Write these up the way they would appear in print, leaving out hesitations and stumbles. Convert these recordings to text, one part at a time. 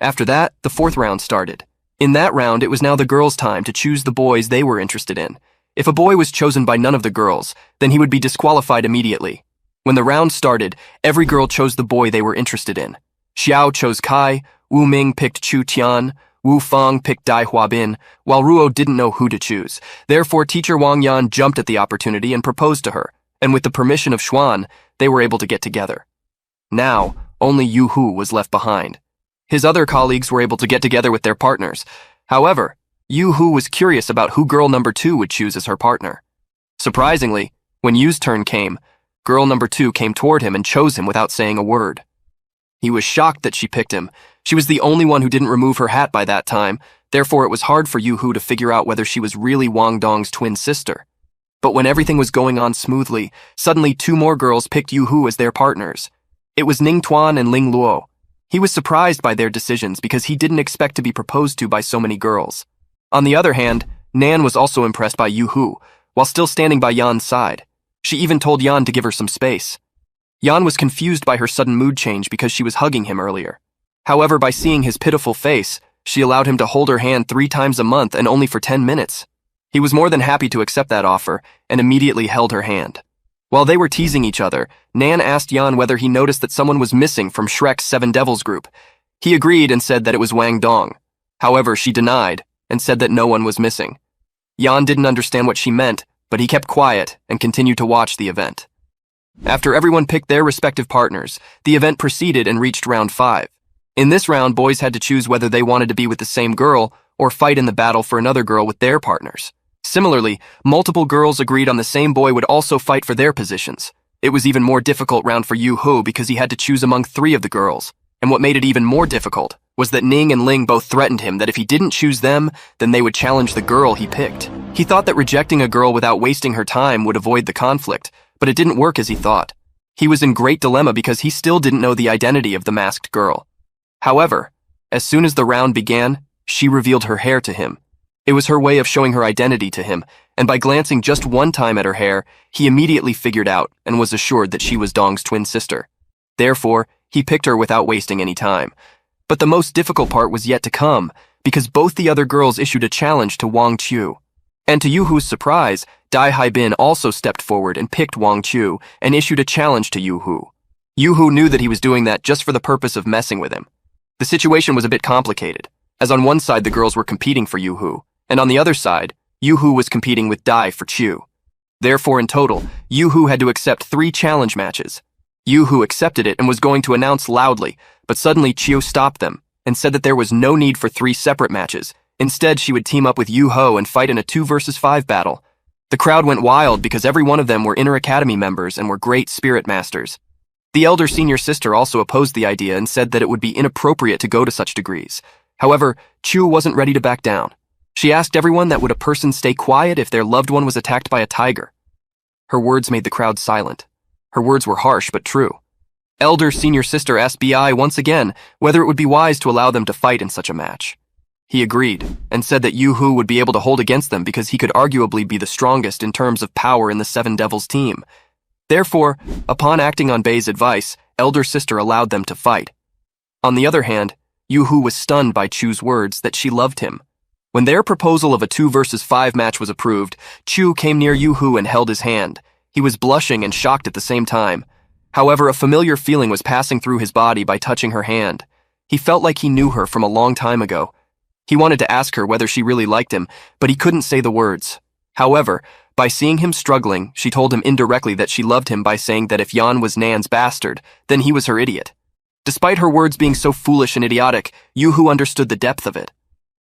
After that, the fourth round started. In that round, it was now the girls' time to choose the boys they were interested in. If a boy was chosen by none of the girls, then he would be disqualified immediately. When the round started, every girl chose the boy they were interested in. Xiao chose Kai, Wu Ming picked Chu Tian, Wu Feng picked Dai Huabin, while Ruo didn't know who to choose. Therefore, teacher Wang Yan jumped at the opportunity and proposed to her, and with the permission of Xuan, they were able to get together. Now, only Yu Hu was left behind. His other colleagues were able to get together with their partners. However, Yu Hu was curious about who girl number 2 would choose as her partner. Surprisingly, when Yu's turn came, girl number 2 came toward him and chose him without saying a word. He was shocked that she picked him. She was the only one who didn't remove her hat by that time, therefore it was hard for Yu Hu to figure out whether she was really Wang Dong's twin sister. But when everything was going on smoothly, suddenly 2 more girls picked Yu Hu as their partners. It was Ning Tuan and Ling Luo. He was surprised by their decisions because he didn't expect to be proposed to by so many girls. On the other hand, Nan was also impressed by Yu Hu, while still standing by Yan's side. She even told Yan to give her some space. Yan was confused by her sudden mood change because she was hugging him earlier. However, by seeing his pitiful face, she allowed him to hold her hand 3 times a month and only for 10 minutes. He was more than happy to accept that offer and immediately held her hand. While they were teasing each other, Nan asked Yan whether he noticed that someone was missing from Shrek's 7 Devils group. He agreed and said that it was Wang Dong. However, she denied and said that no one was missing. Yan didn't understand what she meant, but he kept quiet and continued to watch the event. After everyone picked their respective partners, the event proceeded and reached round 5. In this round, boys had to choose whether they wanted to be with the same girl or fight in the battle for another girl with their partners. Similarly, multiple girls agreed on the same boy would also fight for their positions. It was even more difficult round for Yu Hu because he had to choose among 3 of the girls. And what made it even more difficult was that Ning and Ling both threatened him that if he didn't choose them, then they would challenge the girl he picked. He thought that rejecting a girl without wasting her time would avoid the conflict, but it didn't work as he thought. He was in great dilemma because he still didn't know the identity of the masked girl. However, as soon as the round began, she revealed her hair to him. It was her way of showing her identity to him, and by glancing just one time at her hair, he immediately figured out and was assured that she was Dong's twin sister. Therefore, he picked her without wasting any time. But the most difficult part was yet to come, because both the other girls issued a challenge to Wang Chu. And to Yu Hu's surprise, Dai Haibin also stepped forward and picked Wang Chu and issued a challenge to Yu Hu. Yu Hu knew that he was doing that just for the purpose of messing with him. The situation was a bit complicated, as on one side the girls were competing for Yu Hu, and on the other side, Yu Hu was competing with Dai for Chu. Therefore, in total, Yu Hu had to accept 3 challenge matches. Yu Hu accepted it and was going to announce loudly, but suddenly Chiu stopped them and said that there was no need for 3 separate matches. Instead, she would team up with Yu Ho and fight in a 2 versus 5 battle. The crowd went wild because every one of them were Inner Academy members and were great spirit masters. The elder senior sister also opposed the idea and said that it would be inappropriate to go to such degrees. However, Chu wasn't ready to back down. She asked everyone that would a person stay quiet if their loved one was attacked by a tiger. Her words made the crowd silent. Her words were harsh but true. Elder senior sister asked Bi once again whether it would be wise to allow them to fight in such a match. He agreed and said that Yu Hu would be able to hold against them because he could arguably be the strongest in terms of power in the 7 Devils team. Therefore, upon acting on Bei's advice, elder sister allowed them to fight. On the other hand, Yu Hu was stunned by Chu's words that she loved him. When their proposal of a 2 versus 5 match was approved, Chu came near Yu Hu and held his hand. He was blushing and shocked at the same time. However, a familiar feeling was passing through his body by touching her hand. He felt like he knew her from a long time ago. He wanted to ask her whether she really liked him, but he couldn't say the words. However, by seeing him struggling, she told him indirectly that she loved him by saying that if Yan was Nan's bastard, then he was her idiot. Despite her words being so foolish and idiotic, Yu Hu understood the depth of it.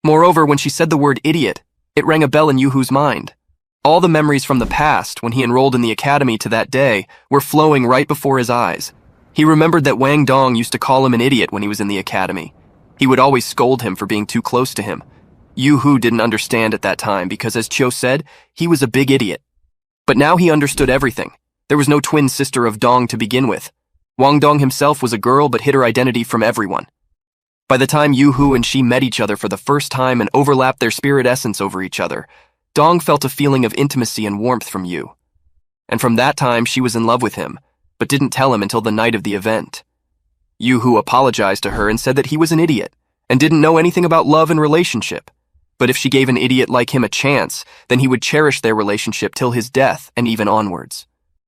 Moreover, when she said the word idiot, it rang a bell in Yu Hu's mind. All the memories from the past, when he enrolled in the academy to that day, were flowing right before his eyes. He remembered that Wang Dong used to call him an idiot when he was in the academy. He would always scold him for being too close to him. Yu Hu didn't understand at that time because, as Chiu said, he was a big idiot. But now he understood everything. There was no twin sister of Dong to begin with. Wang Dong himself was a girl but hid her identity from everyone. By the time Yu Hu and she met each other for the first time and overlapped their spirit essence over each other, Dong felt a feeling of intimacy and warmth from Yu. And from that time she was in love with him, but didn't tell him until the night of the event. Yu Hu apologized to her and said that he was an idiot, and didn't know anything about love and relationship. But if she gave an idiot like him a chance, then he would cherish their relationship till his death and even onwards.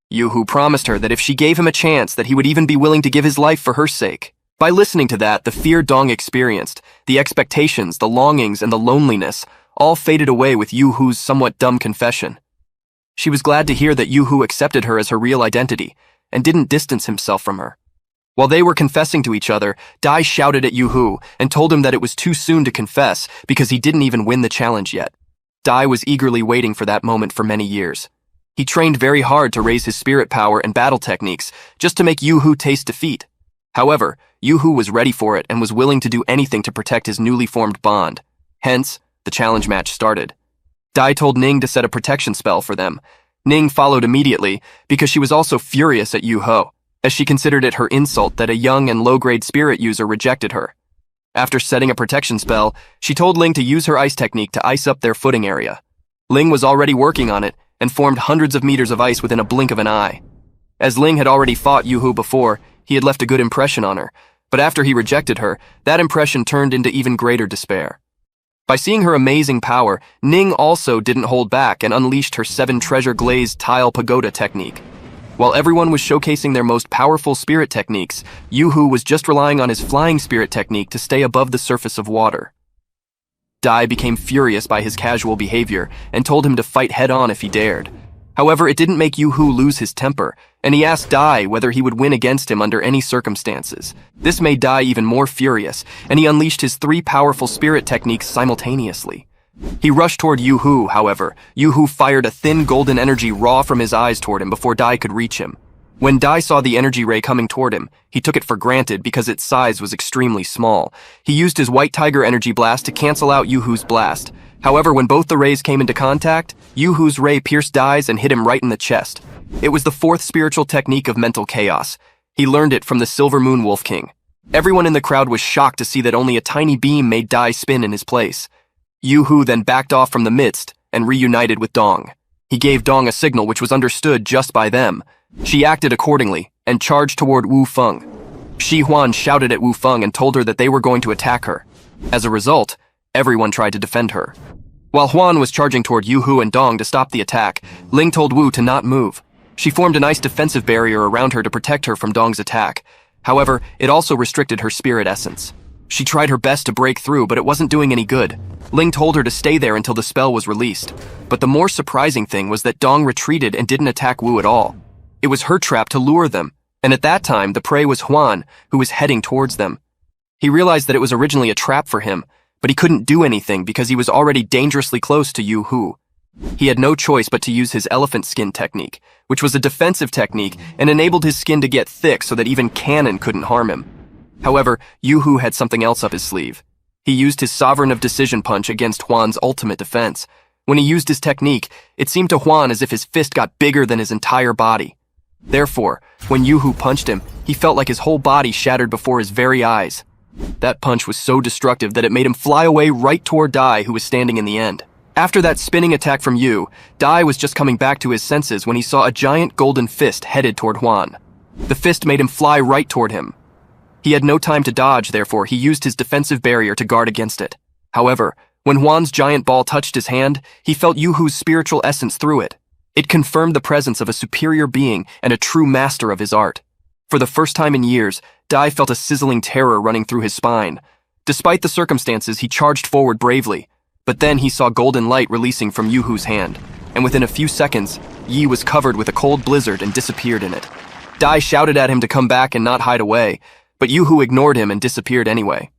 Yoo-hoo promised her that if she gave him a chance, that he would even be willing to give his life for her sake. By listening to that, the fear Dong experienced, the expectations, the longings, and the loneliness all faded away with Yoo-hoo's somewhat dumb confession. She was glad to hear that Yoo-hoo accepted her as her real identity and didn't distance himself from her. While they were confessing to each other, Dai shouted at Yoo-hoo and told him that it was too soon to confess because he didn't even win the challenge yet. Dai was eagerly waiting for that moment for many years. He trained very hard to raise his spirit power and battle techniques just to make Yoo-hoo taste defeat. However, Yoo-hoo was ready for it and was willing to do anything to protect his newly formed bond. Hence, the challenge match started. Dai told Ning to set a protection spell for them. Ning followed immediately because she was also furious at Yoo-hoo, as she considered it her insult that a young and low-grade spirit user rejected her. After setting a protection spell, she told Ling to use her ice technique to ice up their footing area. Ling was already working on it and formed hundreds of meters of ice within a blink of an eye. As Ling had already fought Yoo-hoo before, he had left a good impression on her, but after he rejected her, that impression turned into even greater despair. By seeing her amazing power, Ning also didn't hold back and unleashed her 7 treasure glazed tile pagoda technique. While everyone was showcasing their most powerful spirit techniques, Yoo-hoo was just relying on his flying spirit technique to stay above the surface of water. Dai became furious by his casual behavior and told him to fight head-on if he dared. However, it didn't make Yoo-hoo lose his temper, and he asked Dai whether he would win against him under any circumstances. This made Dai even more furious, and he unleashed his 3 powerful spirit techniques simultaneously. He rushed toward Yoo-hoo, however. Yoo-hoo fired a thin golden energy raw from his eyes toward him before Dai could reach him. When Dai saw the energy ray coming toward him, he took it for granted because its size was extremely small. He used his White Tiger energy blast to cancel out Yoo-hoo's blast. However, when both the rays came into contact, Yoo-hoo's ray pierced Dai's and hit him right in the chest. It was the 4th spiritual technique of mental chaos. He learned it from the Silver Moon Wolf King. Everyone in the crowd was shocked to see that only a tiny beam made Dai spin in his place. Yoo-hoo then backed off from the midst and reunited with Dong. He gave Dong a signal which was understood just by them. She acted accordingly and charged toward Wu Feng. Shi Huan shouted at Wu Feng and told her that they were going to attack her. As a result, everyone tried to defend her. While Huan was charging toward Yoo-hoo and Dong to stop the attack, Ling told Wu to not move. She formed a nice defensive barrier around her to protect her from Dong's attack. However, it also restricted her spirit essence. She tried her best to break through, but it wasn't doing any good. Ling told her to stay there until the spell was released. But the more surprising thing was that Dong retreated and didn't attack Wu at all. It was her trap to lure them, and at that time the prey was Huan, who was heading towards them. He realized that it was originally a trap for him, but he couldn't do anything because he was already dangerously close to Yoo-hoo. He had no choice but to use his elephant skin technique, which was a defensive technique and enabled his skin to get thick so that even cannon couldn't harm him. However, Yoo-hoo had something else up his sleeve. He used his Sovereign of Decision punch against Huan's ultimate defense. When he used his technique, it seemed to Huan as if his fist got bigger than his entire body. Therefore, when Yoo-hoo punched him, he felt like his whole body shattered before his very eyes. That punch was so destructive that it made him fly away right toward Dai, who was standing in the end. After that spinning attack from Yu, Dai was just coming back to his senses when he saw a giant golden fist headed toward Huan. The fist made him fly right toward him. He had no time to dodge, therefore he used his defensive barrier to guard against it. However, when Huan's giant ball touched his hand, he felt Yoo-hoo's spiritual essence through it. It confirmed the presence of a superior being and a true master of his art. For the first time in years, Dai felt a sizzling terror running through his spine. Despite the circumstances, he charged forward bravely, but then he saw golden light releasing from Yoo-hoo's hand, and within a few seconds, Yi was covered with a cold blizzard and disappeared in it. Dai shouted at him to come back and not hide away, but Yoo-hoo ignored him and disappeared anyway.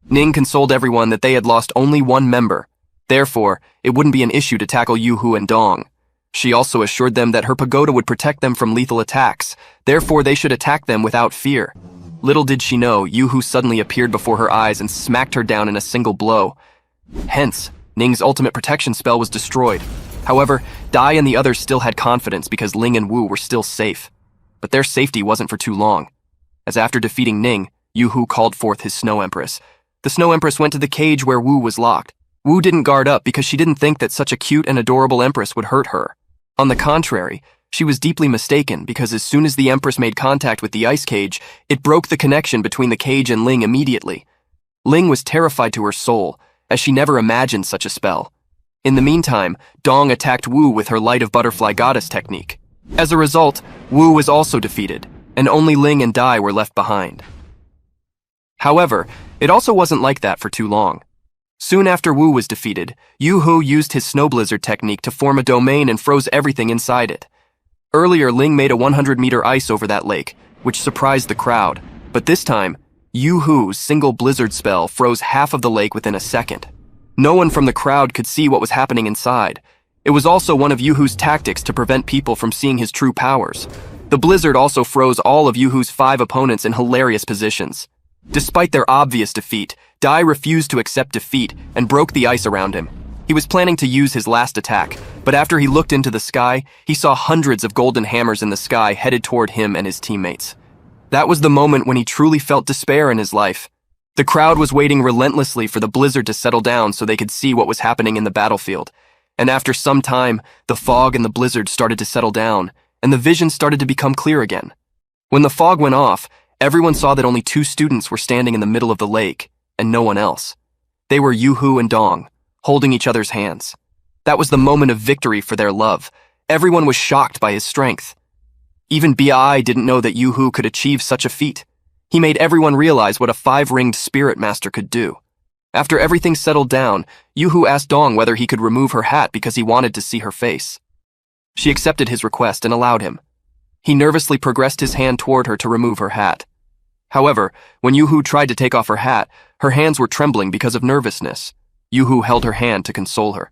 Ning consoled everyone that they had lost only one member. Therefore, it wouldn't be an issue to tackle Yoo-hoo and Dong. She also assured them that her pagoda would protect them from lethal attacks, therefore they should attack them without fear. Little did she know, Yoo-hoo suddenly appeared before her eyes and smacked her down in a single blow. Hence, Ning's ultimate protection spell was destroyed. However, Dai and the others still had confidence because Ling and Wu were still safe. But their safety wasn't for too long, as after defeating Ning, Yoo-hoo called forth his Snow Empress. The Snow Empress went to the cage where Wu was locked. Wu didn't guard up because she didn't think that such a cute and adorable Empress would hurt her. On the contrary, she was deeply mistaken because as soon as the Empress made contact with the ice cage, it broke the connection between the cage and Ling immediately. Ling was terrified to her soul, as she never imagined such a spell. In the meantime, Dong attacked Wu with her Light of Butterfly Goddess technique. As a result, Wu was also defeated, and only Ling and Dai were left behind. However, it also wasn't like that for too long. Soon after Wu was defeated, Yu Hu used his Snow Blizzard technique to form a domain and froze everything inside it. Earlier, Ling made a 100-meter ice over that lake, which surprised the crowd, but this time, Yu Hu's single blizzard spell froze half of the lake within a second. No one from the crowd could see what was happening inside. It was also one of Yu Hu's tactics to prevent people from seeing his true powers. The blizzard also froze all of Yu Hu's 5 opponents in hilarious positions. Despite their obvious defeat, Dai refused to accept defeat and broke the ice around him. He was planning to use his last attack, but after he looked into the sky, he saw hundreds of golden hammers in the sky headed toward him and his teammates. That was the moment when he truly felt despair in his life. The crowd was waiting relentlessly for the blizzard to settle down so they could see what was happening in the battlefield. And after some time, the fog and the blizzard started to settle down, and the vision started to become clear again. When the fog went off, everyone saw that only 2 students were standing in the middle of the lake, and no one else. They were Yu Hu and Dong, holding each other's hands. That was the moment of victory for their love. Everyone was shocked by his strength. Even Bai didn't know that Yu Hu could achieve such a feat. He made everyone realize what a 5-ringed spirit master could do. After everything settled down, Yu Hu asked Dong whether he could remove her hat because he wanted to see her face. She accepted his request and allowed him. He nervously progressed his hand toward her to remove her hat. However, when Yu Hu tried to take off her hat, her hands were trembling because of nervousness. Yu Hu held her hand to console her.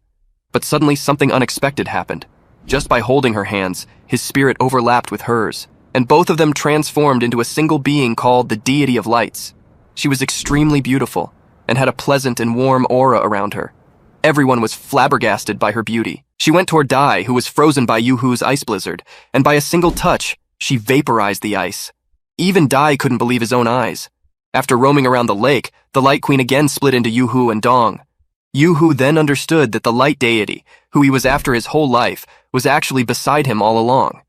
But suddenly something unexpected happened. Just by holding her hands, his spirit overlapped with hers, and both of them transformed into a single being called the Deity of Lights. She was extremely beautiful, and had a pleasant and warm aura around her. Everyone was flabbergasted by her beauty. She went toward Dai, who was frozen by Yu Hu's ice blizzard, and by a single touch, she vaporized the ice. Even Dai couldn't believe his own eyes. After roaming around the lake, the Light Queen again split into Yu Hu and Dong. Yu Hu then understood that the Light Deity, who he was after his whole life, was actually beside him all along.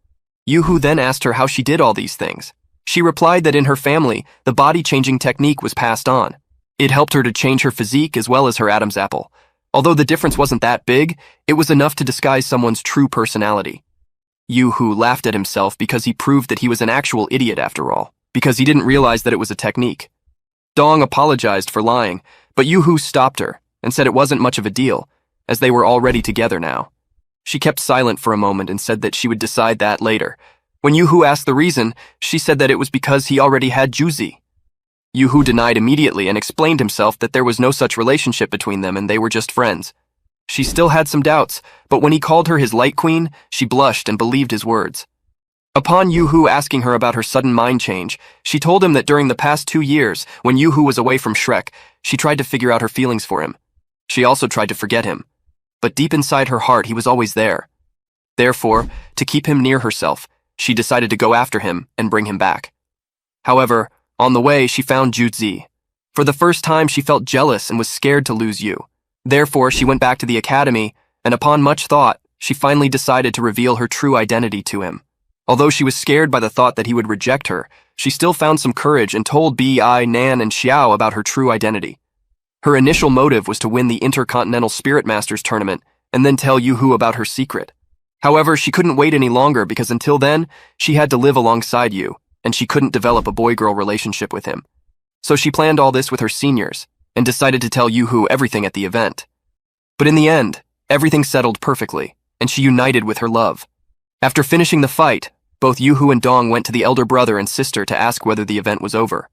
Yu Hu then asked her how she did all these things. She replied that in her family, the body-changing technique was passed on. It helped her to change her physique as well as her Adam's apple. Although the difference wasn't that big, it was enough to disguise someone's true personality. Yu Hu laughed at himself because he proved that he was an actual idiot after all, because he didn't realize that it was a technique. Dong apologized for lying, but Yu Hu stopped her and said it wasn't much of a deal, as they were already together now. She kept silent for a moment and said that she would decide that later. When Yu Hu asked the reason, she said that it was because he already had Juzi. Yu Hu denied immediately and explained himself that there was no such relationship between them and they were just friends. She still had some doubts, but when he called her his Light Queen, she blushed and believed his words. Upon Yu Hu asking her about her sudden mind change, she told him that during the past 2 years, when Yu Hu was away from Shrek, she tried to figure out her feelings for him. She also tried to forget him. But deep inside her heart, he was always there. Therefore, to keep him near herself, she decided to go after him and bring him back. However, on the way, she found Juzi. For the first time, she felt jealous and was scared to lose Yu. Therefore, she went back to the academy, and upon much thought, she finally decided to reveal her true identity to him. Although she was scared by the thought that he would reject her, she still found some courage and told Bi, Nan, and Xiao about her true identity. Her initial motive was to win the Intercontinental Spirit Masters tournament and then tell Yu Hu about her secret. However, she couldn't wait any longer because until then, she had to live alongside Yu, and she couldn't develop a boy-girl relationship with him. So she planned all this with her seniors and decided to tell Yu Hu everything at the event. But in the end, everything settled perfectly, and she united with her love. After finishing the fight, both Yu Hu and Dong went to the elder brother and sister to ask whether the event was over.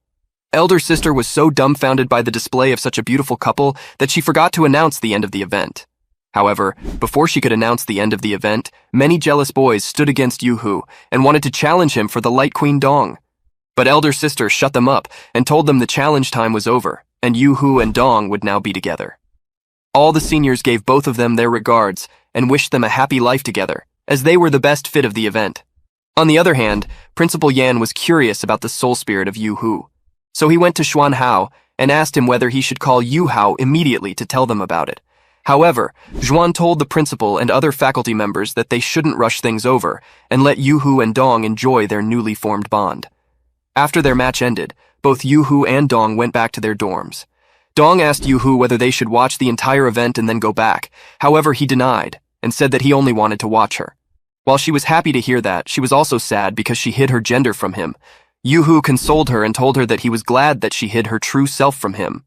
Elder sister was so dumbfounded by the display of such a beautiful couple that she forgot to announce the end of the event. However, before she could announce the end of the event, many jealous boys stood against Yu Hu and wanted to challenge him for the Light Queen Dong. But elder sister shut them up and told them the challenge time was over, and Yu Hu and Dong would now be together. All the seniors gave both of them their regards and wished them a happy life together, as they were the best fit of the event. On the other hand, Principal Yan was curious about the soul spirit of Yu Hu. So he went to Xuan Hao and asked him whether he should call Yu Hao immediately to tell them about it. However, Xuan told the principal and other faculty members that they shouldn't rush things over and let Yu Hu and Dong enjoy their newly formed bond. After their match ended, both Yu Hu and Dong went back to their dorms. Dong asked Yoo-hoo whether they should watch the entire event and then go back. However, he denied and said that he only wanted to watch her. While she was happy to hear that, she was also sad because she hid her gender from him. Yoo-hoo consoled her and told her that he was glad that she hid her true self from him.